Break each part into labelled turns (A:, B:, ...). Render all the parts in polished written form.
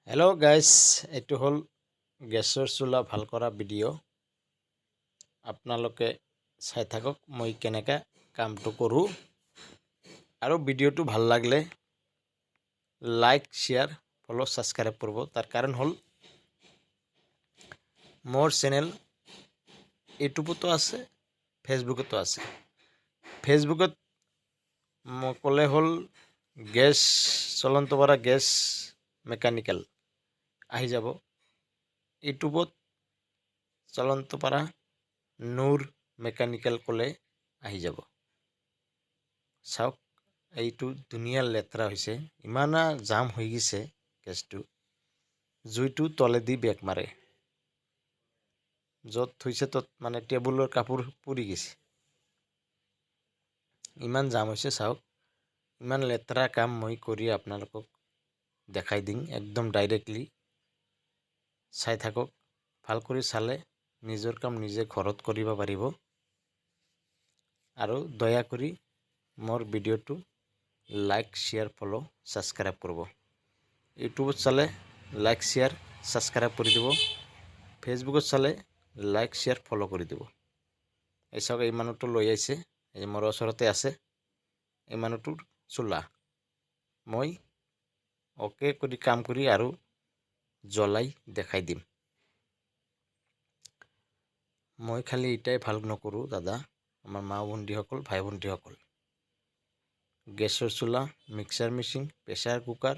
A: Hello' guys, এইটো হ'ল গেছৰ চুলা ভাল কৰা ভিডিঅ'। আপোনালোকে চাই থাকক মই কেনেকৈ কামটো কৰোঁ। আৰু ভিডিঅ'টো ভাল লাগিলে লাইক, শ্বেয়াৰ, ফ'ল', ছাবস্ক্ৰাইব কৰিব। তাৰ কাৰণ হ'ল মোৰ চেনেল ইউটিউবতো আছে, ফেচবুকতো আছে। ফেচবুকত মই ক'লে হ'ল গেছ চলন্ত পৰা গেছ মেকানিকেল আহি যাব। ইউটিউবত চলন্ত পাৰা নূৰ মেকানিকেল ক'লে আহি যাব। চাওক, এইটো ধুনীয়া লেতেৰা হৈছে, ইমানা জাম হৈ গৈছে গেছটো। জুইটো তলেদি বেগ মাৰে, য'ত থৈছে ত'ত মানে টেবুলৰ কাপোৰ পুৰি গৈছে। ইমান জাম হৈছে চাওক। ইমান লেতেৰা কাম মই কৰি আপোনালোকক দেখাই দিম একদম ডাইৰেক্টলি। চাই থাকক, ভাল কৰি চালে নিজৰ কাম নিজে ঘৰত কৰিব পাৰিব। আৰু দয়া কৰি মোৰ ভিডিঅ'টো লাইক, শ্বেয়াৰ, ফ'ল', ছাবস্ক্ৰাইব কৰিব। ইউটিউবত চালে লাইক, শ্বেয়াৰ, ছাবস্ক্ৰাইব কৰি দিব। ফেচবুকত চালে লাইক, শ্বেয়াৰ, ফ'ল' কৰি দিব। এই চাওক, এই মানুহটো লৈ আহিছে, এই মোৰ ওচৰতে আছে। এই মানুহটোৰ চোলা মই অ'কে কৰি কাম কৰি আৰু জ্বলাই দেখাই দিম। মই খালি এটাই ভাল নকৰোঁ দাদা, আমাৰ মা ভণ্টিসকল, ভাই ভণ্টিসকল। গেছৰ চোলা, mixer machine, pressure cooker,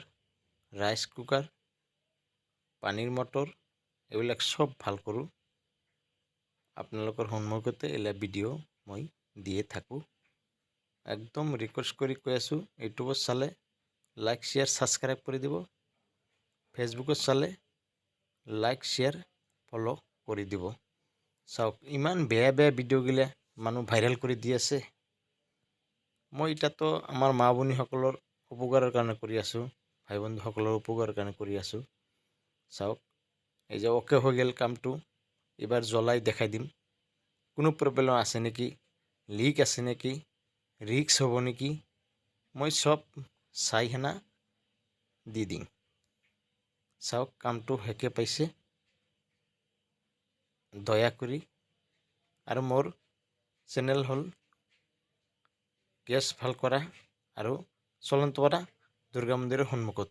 A: rice cooker, পানীৰ মটৰ, এইবিলাক চব ভাল কৰোঁ। আপোনালোকৰ সন্মুখতে এইবিলাক ভিডিঅ' মই দিয়ে থাকোঁ। একদম ৰিকুৱেষ্ট কৰি কৈ আছোঁ, ইউটিউবত চালে লাইক, শ্বেয়াৰ, ছাবস্ক্ৰাইব কৰি দিব। ফেচবুকত চালে লাইক, শ্বেয়াৰ, ফ'ল' কৰি দিব। চাওক, ইমান বেয়া বেয়া ভিডিঅ'গিলা মানুহ ভাইৰেল কৰি দি আছে। মই এতিয়াতো আমাৰ মা ভনীসকলৰ উপকাৰৰ কাৰণে কৰি আছোঁ, ভাই বন্ধুসকলৰ উপকাৰৰ কাৰণে কৰি আছোঁ। চাওক, এই যে অ'কে হৈ গ'ল কামটো, এইবাৰ জ্বলাই দেখাই দিম। কোনো প্ৰব্লেম আছে নেকি, লিক আছে নেকি, ৰিক্স হ'ব নেকি, মই চব চাই হেনা দি দিম। চাওক, কামটো শেষে পাইছে। দয়া কৰি, আৰু মোৰ চেনেল হ'ল গেছ ভাল কৰা আৰু চলন্ত পৰা দুৰ্গা মন্দিৰৰ সন্মুখত।